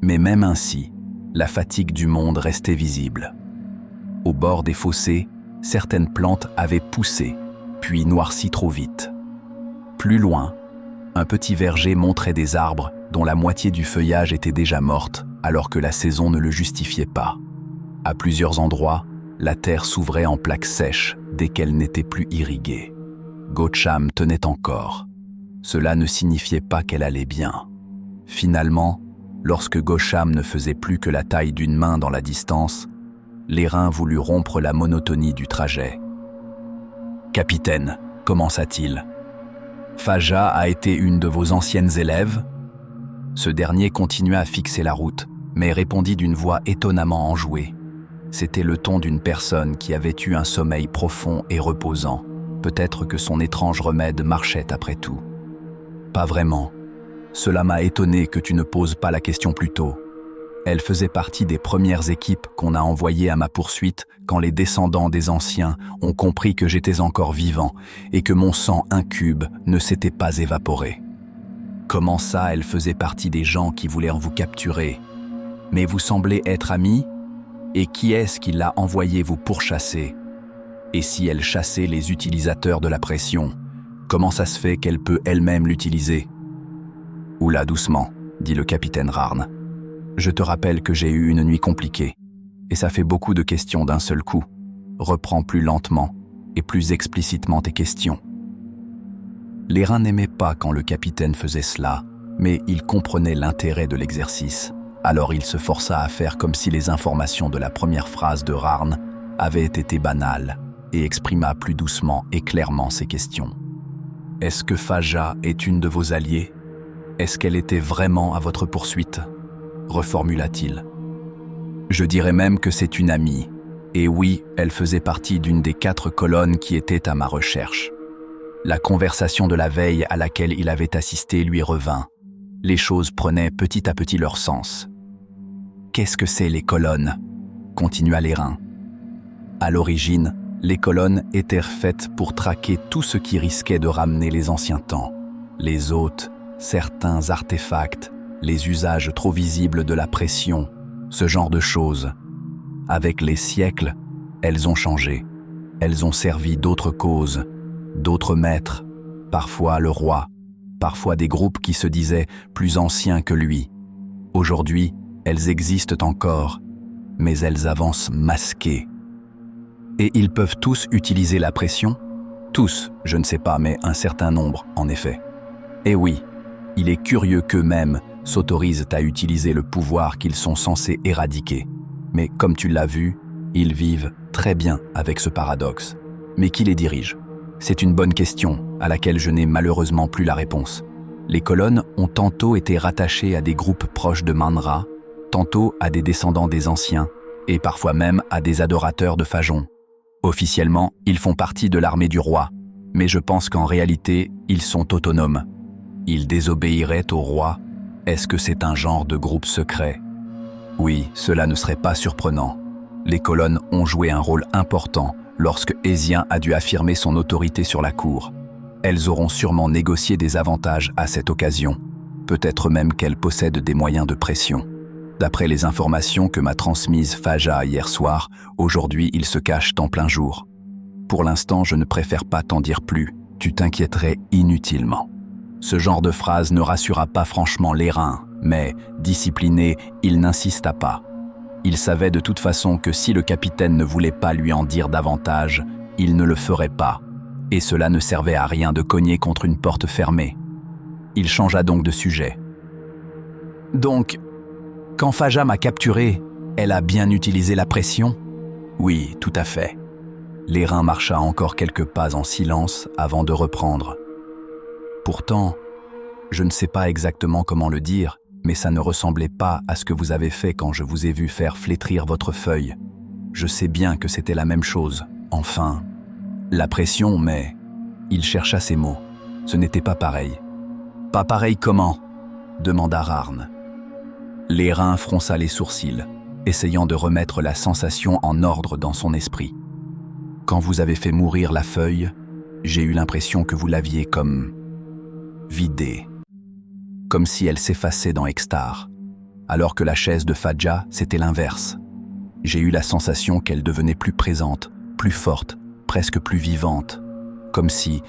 Mais même ainsi, la fatigue du monde restait visible. Au bord des fossés, certaines plantes avaient poussé, puis noirci trop vite. Plus loin, un petit verger montrait des arbres dont la moitié du feuillage était déjà morte, alors que la saison ne le justifiait pas. À plusieurs endroits, la terre s'ouvrait en plaques sèches dès qu'elle n'était plus irriguée. Gosham tenait encore. Cela ne signifiait pas qu'elle allait bien. Finalement, lorsque Gosham ne faisait plus que la taille d'une main dans la distance, l'airain voulut rompre la monotonie du trajet. « Capitaine, commença-t-il, Faja a été une de vos anciennes élèves ?» Ce dernier continua à fixer la route, mais répondit d'une voix étonnamment enjouée. C'était le ton d'une personne qui avait eu un sommeil profond et reposant. Peut-être que son étrange remède marchait après tout. Pas vraiment. Cela m'a étonné que tu ne poses pas la question plus tôt. Elle faisait partie des premières équipes qu'on a envoyées à ma poursuite quand les descendants des anciens ont compris que j'étais encore vivant et que mon sang incube ne s'était pas évaporé. Comment ça, elle faisait partie des gens qui voulaient vous capturer? Mais vous semblez être amis? Et qui est-ce qui l'a envoyé vous pourchasser? Et si elle chassait les utilisateurs de la pression, comment ça se fait qu'elle peut elle-même l'utiliser? Oula, doucement, dit le capitaine Rarn. Je te rappelle que j'ai eu une nuit compliquée, et ça fait beaucoup de questions d'un seul coup. Reprends plus lentement et plus explicitement tes questions. L'airain n'aimait pas quand le capitaine faisait cela, mais il comprenait l'intérêt de l'exercice. Alors il se força à faire comme si les informations de la première phrase de Rarn avaient été banales et exprima plus doucement et clairement ses questions. « Est-ce que Faja est une de vos alliés? Est-ce qu'elle était vraiment à votre poursuite ?» reformula-t-il. « Je dirais même que c'est une amie. Et oui, elle faisait partie d'une des 4 colonnes qui étaient à ma recherche. » La conversation de la veille à laquelle il avait assisté lui revint. Les choses prenaient petit à petit leur sens. « Qu'est-ce que c'est les colonnes ?» continua l'airain. À l'origine, les colonnes étaient faites pour traquer tout ce qui risquait de ramener les anciens temps. Les hôtes, certains artefacts, les usages trop visibles de la pression, ce genre de choses. Avec les siècles, elles ont changé. Elles ont servi d'autres causes, d'autres maîtres, parfois le roi, parfois des groupes qui se disaient plus anciens que lui. Aujourd'hui, elles existent encore, mais elles avancent masquées. Et ils peuvent tous utiliser la pression? Tous, je ne sais pas, mais un certain nombre, en effet. Et oui, il est curieux qu'eux-mêmes s'autorisent à utiliser le pouvoir qu'ils sont censés éradiquer. Mais comme tu l'as vu, ils vivent très bien avec ce paradoxe. Mais qui les dirige? C'est une bonne question, à laquelle je n'ai malheureusement plus la réponse. Les colonnes ont tantôt été rattachées à des groupes proches de Manra, tantôt à des descendants des anciens, et parfois même à des adorateurs de Phajon. Officiellement, ils font partie de l'armée du roi, mais je pense qu'en réalité, ils sont autonomes. Ils désobéiraient au roi. Est-ce que c'est un genre de groupe secret? Oui, cela ne serait pas surprenant. Les colonnes ont joué un rôle important lorsque Hésien a dû affirmer son autorité sur la cour. Elles auront sûrement négocié des avantages à cette occasion, peut-être même qu'elles possèdent des moyens de pression. D'après les informations que m'a transmises Faja hier soir, aujourd'hui ils se cachent en plein jour. Pour l'instant, je ne préfère pas t'en dire plus, tu t'inquiéterais inutilement. Ce genre de phrase ne rassura pas franchement Lérin, mais, discipliné, il n'insista pas. Il savait de toute façon que si le capitaine ne voulait pas lui en dire davantage, il ne le ferait pas, et cela ne servait à rien de cogner contre une porte fermée. Il changea donc de sujet. Donc, quand Faja m'a capturé, elle a bien utilisé la pression? Oui, tout à fait. Lérin marcha encore quelques pas en silence avant de reprendre. Pourtant, je ne sais pas exactement comment le dire, mais ça ne ressemblait pas à ce que vous avez fait quand je vous ai vu faire flétrir votre feuille. Je sais bien que c'était la même chose. Enfin, la pression, mais... Il chercha ses mots. Ce n'était pas pareil. Pas pareil comment? Demanda Rarn. Lérin fronça les sourcils, essayant de remettre la sensation en ordre dans son esprit. Quand vous avez fait mourir la feuille, j'ai eu l'impression que vous l'aviez comme... vidée. Comme si elle s'effaçait dans Extar, alors que la chaise de Fadja, c'était l'inverse. J'ai eu la sensation qu'elle devenait plus présente, plus forte, presque plus vivante, comme si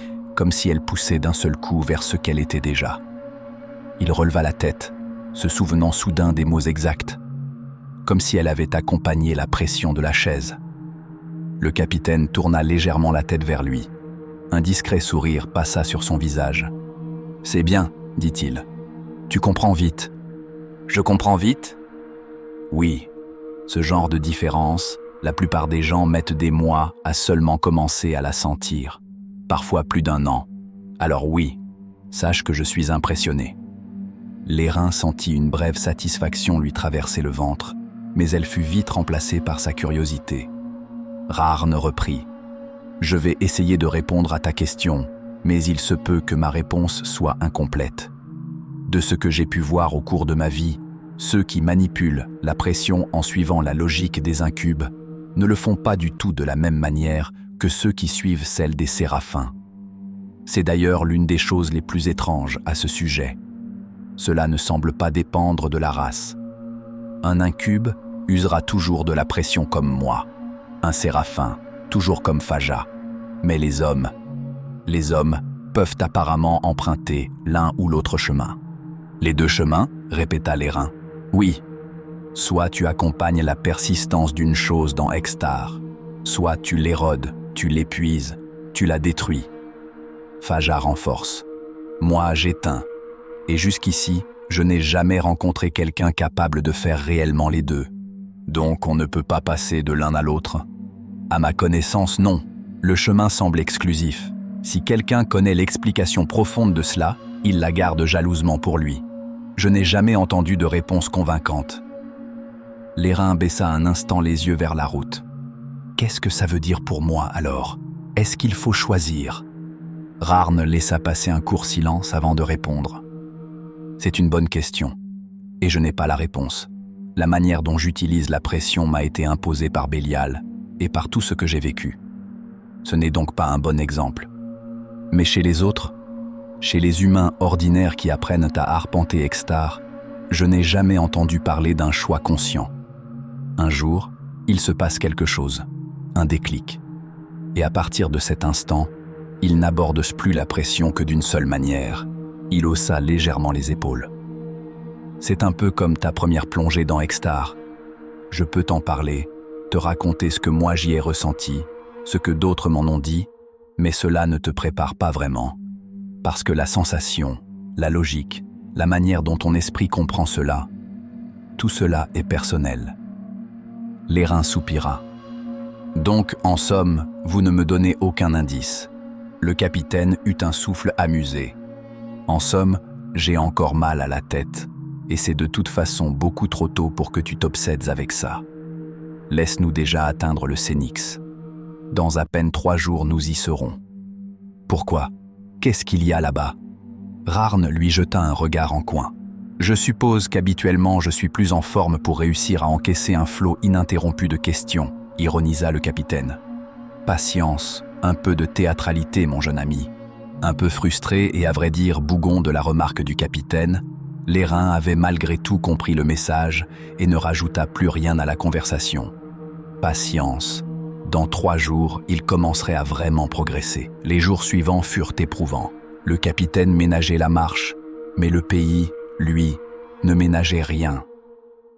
elle poussait d'un seul coup vers ce qu'elle était déjà. Il releva la tête, se souvenant soudain des mots exacts, comme si elle avait accompagné la pression de la chaise. Le capitaine tourna légèrement la tête vers lui. Un discret sourire passa sur son visage. « C'est bien, dit-il. Tu comprends vite. » « Je comprends vite ? » Oui, ce genre de différence, la plupart des gens mettent des mois à seulement commencer à la sentir, parfois plus d'1 an. Alors oui, sache que je suis impressionné. Lérin sentit une brève satisfaction lui traverser le ventre, mais elle fut vite remplacée par sa curiosité. Rarn reprit. « Je vais essayer de répondre à ta question, mais il se peut que ma réponse soit incomplète. De ce que j'ai pu voir au cours de ma vie, ceux qui manipulent la pression en suivant la logique des incubes ne le font pas du tout de la même manière que ceux qui suivent celle des séraphins. C'est d'ailleurs l'une des choses les plus étranges à ce sujet. Cela ne semble pas dépendre de la race. Un incube usera toujours de la pression comme moi, un séraphin toujours comme Faja. Mais les hommes peuvent apparemment emprunter l'un ou l'autre chemin. Les 2 chemins, répéta Lérin. Oui. Soit tu accompagnes la persistance d'une chose dans Extar, soit tu l'érodes, tu l'épuises, tu la détruis. Faja renforce. Moi, j'éteins. Et jusqu'ici, je n'ai jamais rencontré quelqu'un capable de faire réellement les 2. Donc on ne peut pas passer de l'un à l'autre. À ma connaissance, non. Le chemin semble exclusif. Si quelqu'un connaît l'explication profonde de cela, il la garde jalousement pour lui. Je n'ai jamais entendu de réponse convaincante. Lérin baissa un instant les yeux vers la route. Qu'est-ce que ça veut dire pour moi alors? Est-ce qu'il faut choisir? Rarn laissa passer un court silence avant de répondre. C'est une bonne question, et je n'ai pas la réponse. La manière dont j'utilise la pression m'a été imposée par Bélial et par tout ce que j'ai vécu. Ce n'est donc pas un bon exemple. Mais chez les autres, chez les humains ordinaires qui apprennent à arpenter Extar, je n'ai jamais entendu parler d'un choix conscient. Un jour, il se passe quelque chose, un déclic. Et à partir de cet instant, il n'aborde plus la pression que d'une seule manière. Il haussa légèrement les épaules. C'est un peu comme ta première plongée dans Extar. Je peux t'en parler, te raconter ce que moi j'y ai ressenti, ce que d'autres m'en ont dit, mais cela ne te prépare pas vraiment. Parce que la sensation, la logique, la manière dont ton esprit comprend cela, tout cela est personnel. Lérin soupira. Donc, en somme, vous ne me donnez aucun indice. Le capitaine eut un souffle amusé. En somme, j'ai encore mal à la tête, et c'est de toute façon beaucoup trop tôt pour que tu t'obsèdes avec ça. Laisse-nous déjà atteindre le Sénix. Dans à peine 3 jours, nous y serons. Pourquoi? Qu'est-ce qu'il y a là-bas? Rarn lui jeta un regard en coin. Je suppose qu'habituellement je suis plus en forme pour réussir à encaisser un flot ininterrompu de questions, ironisa le capitaine. Patience, un peu de théâtralité, mon jeune ami. Un peu frustré et à vrai dire bougon de la remarque du capitaine, Lérin avait malgré tout compris le message et ne rajouta plus rien à la conversation. Patience. Dans 3 jours, il commencerait à vraiment progresser. Les jours suivants furent éprouvants. Le capitaine ménageait la marche, mais le pays, lui, ne ménageait rien.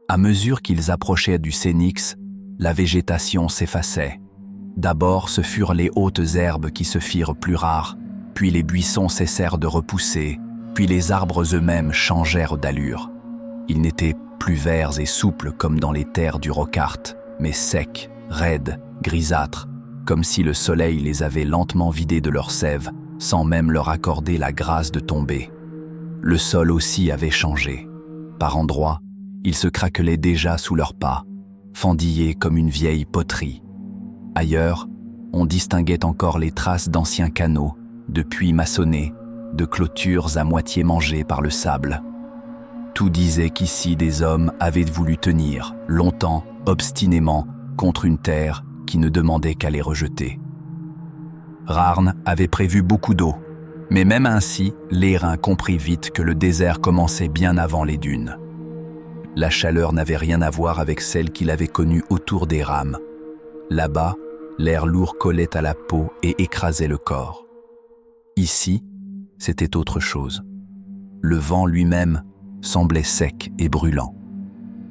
À mesure qu'ils approchaient du Sénix, la végétation s'effaçait. D'abord, ce furent les hautes herbes qui se firent plus rares, puis les buissons cessèrent de repousser, puis les arbres eux-mêmes changèrent d'allure. Ils n'étaient plus verts et souples comme dans les terres du Rockhart, mais secs, raides, grisâtres, comme si le soleil les avait lentement vidés de leur sève, sans même leur accorder la grâce de tomber. Le sol aussi avait changé. Par endroits, il se craquelait déjà sous leurs pas, fendillé comme une vieille poterie. Ailleurs, on distinguait encore les traces d'anciens canaux, de puits maçonnés, de clôtures à moitié mangées par le sable. Tout disait qu'ici des hommes avaient voulu tenir, longtemps, obstinément, contre une terre qui ne demandait qu'à les rejeter. Rarn avait prévu beaucoup d'eau, mais même ainsi, Lérin comprit vite que le désert commençait bien avant les dunes. La chaleur n'avait rien à voir avec celle qu'il avait connue autour des rames. Là-bas, l'air lourd collait à la peau et écrasait le corps. Ici, c'était autre chose. Le vent lui-même semblait sec et brûlant.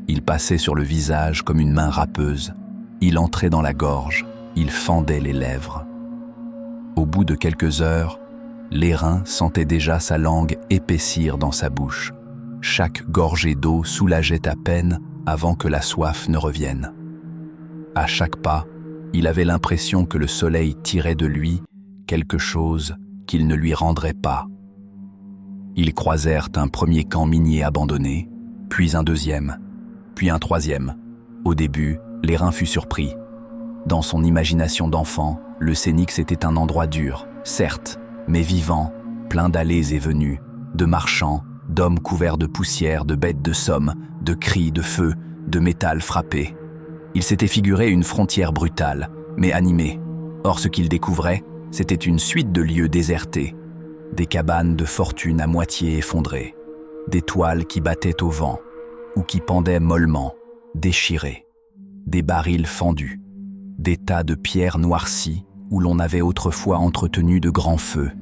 Il passait sur le visage comme une main râpeuse. Il entrait dans la gorge, il fendait les lèvres. Au bout de quelques heures, Lérin sentait déjà sa langue épaissir dans sa bouche. Chaque gorgée d'eau soulageait à peine avant que la soif ne revienne. À chaque pas, il avait l'impression que le soleil tirait de lui quelque chose qu'il ne lui rendrait pas. Ils croisèrent un premier camp minier abandonné, puis un deuxième, puis un troisième. Au début, Lérin fut surpris. Dans son imagination d'enfant, le Sénix était un endroit dur, certes, mais vivant, plein d'allées et venues, de marchands, d'hommes couverts de poussière, de bêtes de somme, de cris, de feu, de métal frappé. Il s'était figuré une frontière brutale, mais animée. Or ce qu'il découvrait, c'était une suite de lieux désertés, des cabanes de fortune à moitié effondrées, des toiles qui battaient au vent, ou qui pendaient mollement, déchirées, des barils fendus, des tas de pierres noircies où l'on avait autrefois entretenu de grands feux,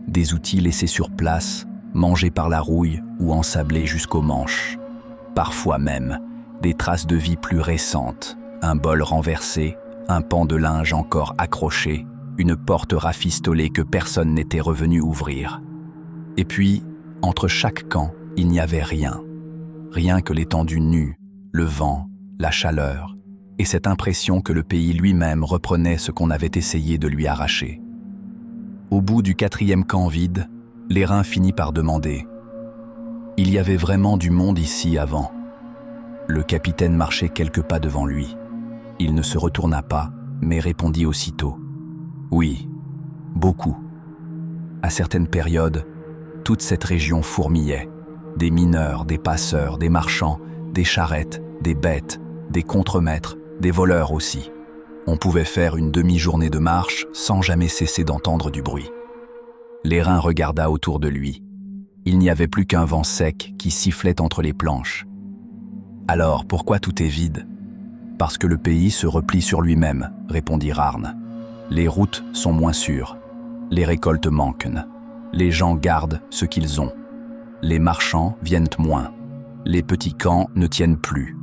des outils laissés sur place, mangés par la rouille ou ensablés jusqu'aux manches. Parfois même, des traces de vie plus récentes, un bol renversé, un pan de linge encore accroché, une porte rafistolée que personne n'était revenu ouvrir. Et puis, entre chaque camp, il n'y avait rien. Rien que l'étendue nue, le vent, la chaleur, et cette impression que le pays lui-même reprenait ce qu'on avait essayé de lui arracher. Au bout du 4e camp vide, Lérin finit par demander « Il y avait vraiment du monde ici avant ?» Le capitaine marchait quelques pas devant lui. Il ne se retourna pas, mais répondit aussitôt « Oui, beaucoup. » À certaines périodes, toute cette région fourmillait. Des mineurs, des passeurs, des marchands, des charrettes, des bêtes, des contremaîtres, des voleurs aussi. On pouvait faire une demi-journée de marche sans jamais cesser d'entendre du bruit. Lérin regarda autour de lui. Il n'y avait plus qu'un vent sec qui sifflait entre les planches. Alors, pourquoi tout est vide ? Parce que le pays se replie sur lui-même, répondit Rarn. Les routes sont moins sûres. Les récoltes manquent. Les gens gardent ce qu'ils ont. Les marchands viennent moins. Les petits camps ne tiennent plus.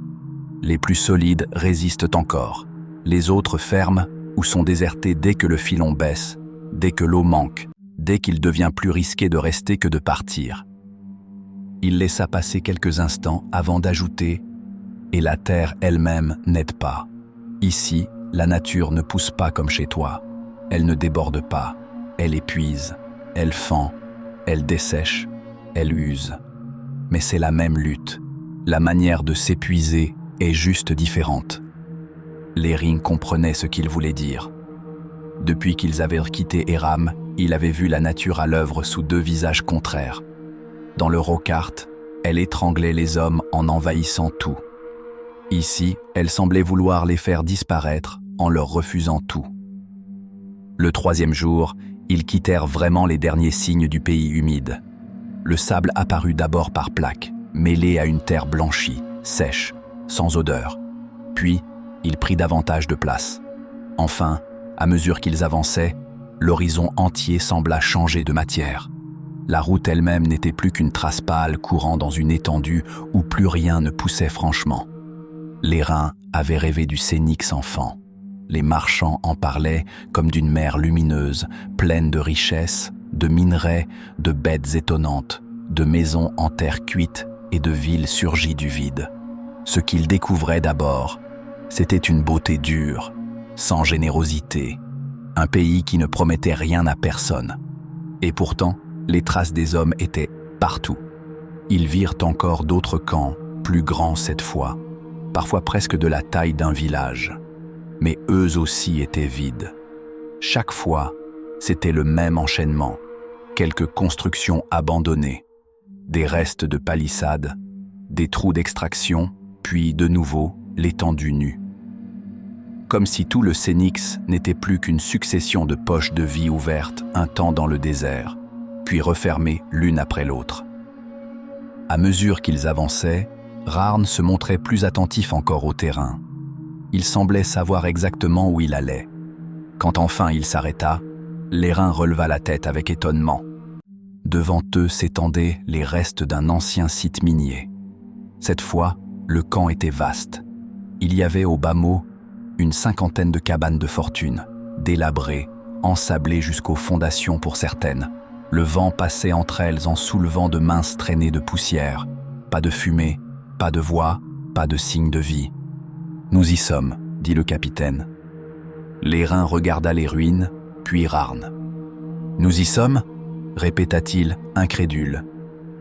Les plus solides résistent encore. Les autres ferment ou sont désertés dès que le filon baisse, dès que l'eau manque, dès qu'il devient plus risqué de rester que de partir. Il laissa passer quelques instants avant d'ajouter « Et la terre elle-même n'aide pas. Ici, La nature ne pousse pas comme chez toi. Elle ne déborde pas. Elle épuise, elle fend, elle dessèche, elle use. Mais c'est la même lutte. La manière de s'épuiser est juste différente. Lérin comprenait ce qu'il voulait dire. Depuis qu'ils avaient quitté Éram, il avait vu la nature à l'œuvre sous deux visages contraires. Dans le Rockhart, elle étranglait les hommes en envahissant tout. Ici, elle semblait vouloir les faire disparaître en leur refusant tout. Le troisième jour, ils quittèrent vraiment les derniers signes du pays humide. Le sable apparut d'abord par plaques, mêlé à une terre blanchie, sèche, sans odeur. Puis, il prit davantage de place. Enfin, à mesure qu'ils avançaient, l'horizon entier sembla changer de matière. La route elle-même n'était plus qu'une trace pâle courant dans une étendue où plus rien ne poussait franchement. Les reins avaient rêvé du Sénix enfant. Les marchands en parlaient comme d'une mer lumineuse, pleine de richesses, de minerais, de bêtes étonnantes, de maisons en terre cuite et de villes surgies du vide. Ce qu'ils découvraient d'abord, c'était une beauté dure, sans générosité, un pays qui ne promettait rien à personne. Et pourtant, les traces des hommes étaient partout. Ils virent encore d'autres camps, plus grands cette fois, parfois presque de la taille d'un village. Mais eux aussi étaient vides. Chaque fois, c'était le même enchaînement. Quelques constructions abandonnées, des restes de palissades, des trous d'extraction, puis de nouveau l'étendue nue. Comme si tout le Sénix n'était plus qu'une succession de poches de vie ouvertes un temps dans le désert, puis refermées l'une après l'autre. À mesure qu'ils avançaient, Rarn se montrait plus attentif encore au terrain. Il semblait savoir exactement où il allait. Quand enfin il s'arrêta, Lérin releva la tête avec étonnement. Devant eux s'étendaient les restes d'un ancien site minier. Cette fois, le camp était vaste. Il y avait au bas mot une cinquantaine de cabanes de fortune, délabrées, ensablées jusqu'aux fondations pour certaines. Le vent passait entre elles en soulevant de minces traînées de poussière. Pas de fumée, pas de voix, pas de signe de vie. « Nous y sommes », dit le capitaine. Lérin regarda les ruines, puis Rarn. « Nous y sommes » répéta-t-il, incrédule.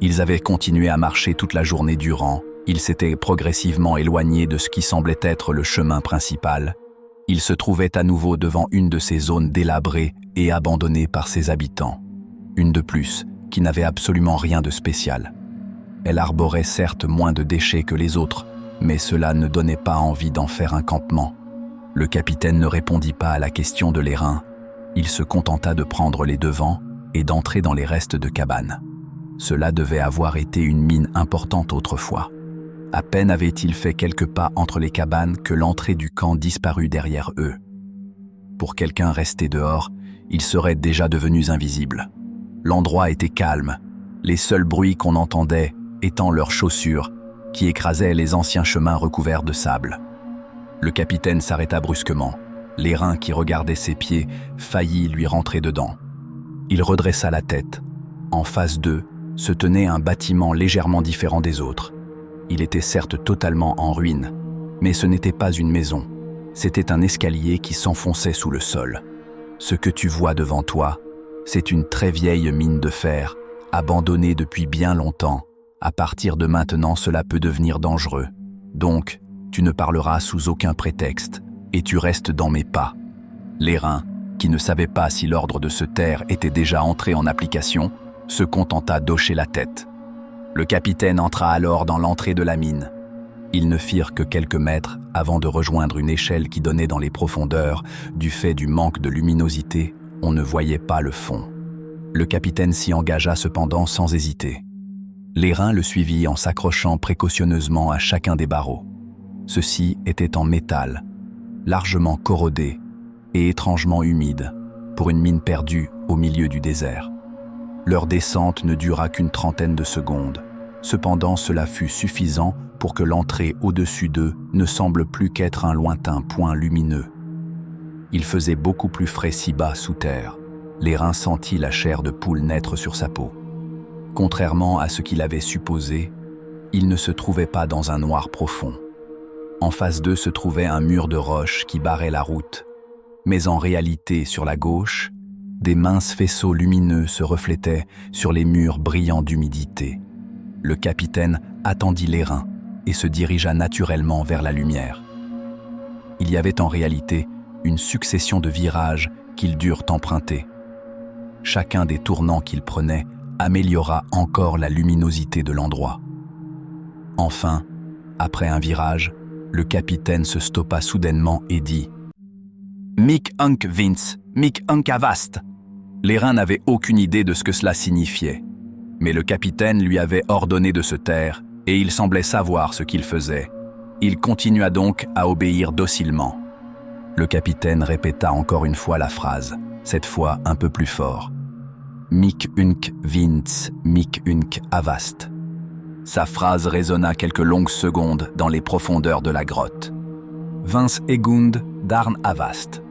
Ils avaient continué à marcher toute la journée durant. Ils s'étaient progressivement éloignés de ce qui semblait être le chemin principal. Ils se trouvaient à nouveau devant une de ces zones délabrées et abandonnées par ses habitants. Une de plus, qui n'avait absolument rien de spécial. Elle arborait certes moins de déchets que les autres, mais cela ne donnait pas envie d'en faire un campement. Le capitaine ne répondit pas à la question de Lérin. Il se contenta de prendre les devants et d'entrer dans les restes de cabanes. Cela devait avoir été une mine importante autrefois. À peine avaient-ils fait quelques pas entre les cabanes que l'entrée du camp disparut derrière eux. Pour quelqu'un resté dehors, ils seraient déjà devenus invisibles. L'endroit était calme, les seuls bruits qu'on entendait étant leurs chaussures qui écrasaient les anciens chemins recouverts de sable. Le capitaine s'arrêta brusquement. Lérin, qui regardait ses pieds, faillit lui rentrer dedans. Il redressa la tête. En face d'eux se tenait un bâtiment légèrement différent des autres. Il était certes totalement en ruine, mais ce n'était pas une maison. C'était un escalier qui s'enfonçait sous le sol. Ce que tu vois devant toi, c'est une très vieille mine de fer, abandonnée depuis bien longtemps. À partir de maintenant, cela peut devenir dangereux. Donc, tu ne parleras sous aucun prétexte, et tu restes dans mes pas. Lérin, qui ne savait pas si l'ordre de se taire était déjà entré en application, se contenta d'hocher la tête. Le capitaine entra alors dans l'entrée de la mine. Ils ne firent que quelques mètres avant de rejoindre une échelle qui donnait dans les profondeurs. Du fait du manque de luminosité, on ne voyait pas le fond. Le capitaine s'y engagea cependant sans hésiter. Lérin le suivit en s'accrochant précautionneusement à chacun des barreaux. Ceux-ci étaient en métal, largement corrodés et étrangement humides, pour une mine perdue au milieu du désert. Leur descente ne dura qu'une trentaine de secondes. Cependant, cela fut suffisant pour que l'entrée au-dessus d'eux ne semble plus qu'être un lointain point lumineux. Il faisait beaucoup plus frais si bas sous terre. Lérin sentit la chair de poule naître sur sa peau. Contrairement à ce qu'il avait supposé, il ne se trouvait pas dans un noir profond. En face d'eux se trouvait un mur de roche qui barrait la route. Mais en réalité, sur la gauche, des minces faisceaux lumineux se reflétaient sur les murs brillants d'humidité. Le capitaine attendit l'airain et se dirigea naturellement vers la lumière. Il y avait en réalité une succession de virages qu'ils durent emprunter. Chacun des tournants qu'ils prenaient améliora encore la luminosité de l'endroit. Enfin, après un virage, le capitaine se stoppa soudainement et dit « Mick Unk Vince, Mick Unk Avast !» L'airain n'avait aucune idée de ce que cela signifiait, mais le capitaine lui avait ordonné de se taire et il semblait savoir ce qu'il faisait. Il continua donc à obéir docilement. Le capitaine répéta encore une fois la phrase, cette fois un peu plus fort. « Mick Unk Vince, Mick Unk Avast !» Sa phrase résonna quelques longues secondes dans les profondeurs de la grotte. Vince Egund Darn Avast.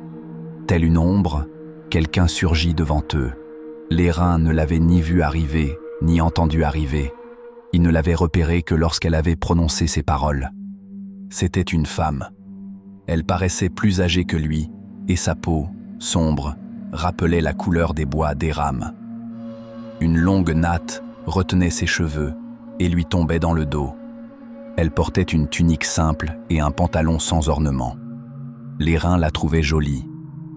Telle une ombre, quelqu'un surgit devant eux. L'airain ne l'avait ni vu arriver, ni entendu arriver. Il ne l'avait repéré que lorsqu'elle avait prononcé ces paroles. C'était une femme. Elle paraissait plus âgée que lui, et sa peau, sombre, rappelait la couleur des bois d'Éram. Une longue natte retenait ses cheveux et lui tombait dans le dos. Elle portait une tunique simple et un pantalon sans ornement. L'airain la trouvait jolie.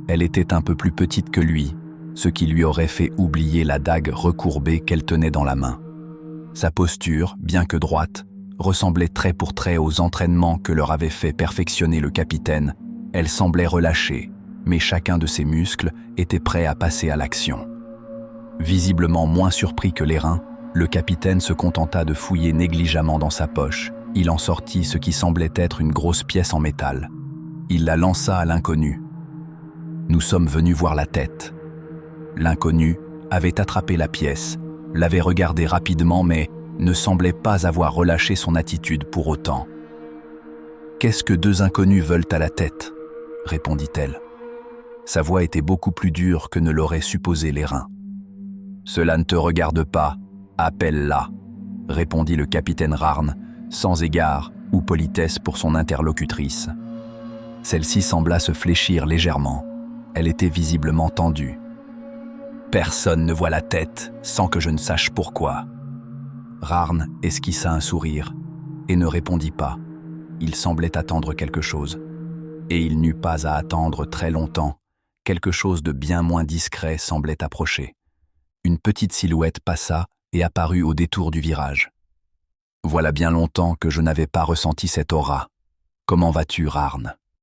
Elle était un peu plus petite que lui, ce qui lui aurait fait oublier la dague recourbée qu'elle tenait dans la main. Sa posture, bien que droite, ressemblait trait pour trait aux entraînements que leur avait fait perfectionner le capitaine. Elle semblait relâchée, mais chacun de ses muscles était prêt à passer à l'action. Visiblement moins surpris que l'airain, le capitaine se contenta de fouiller négligemment dans sa poche. Il en sortit ce qui semblait être une grosse pièce en métal. Il la lança à l'inconnu. Nous sommes venus voir la tête. L'inconnu avait attrapé la pièce, l'avait regardée rapidement mais ne semblait pas avoir relâché son attitude pour autant. « Qu'est-ce que deux inconnus veulent à la tête ?» répondit-elle. Sa voix était beaucoup plus dure que ne l'aurait supposé l'airain. « Cela ne te regarde pas, appelle-la », répondit le capitaine Rarn, sans égard ou politesse pour son interlocutrice. Celle-ci sembla se fléchir légèrement. Elle était visiblement tendue. « Personne ne voit la tête sans que je ne sache pourquoi. » Rarn esquissa un sourire et ne répondit pas. Il semblait attendre quelque chose. Et il n'eut pas à attendre très longtemps. Quelque chose de bien moins discret semblait approcher. Une petite silhouette passa et apparut au détour du virage. « Voilà bien longtemps que je n'avais pas ressenti cette aura. Comment vas-tu, Rarn ?»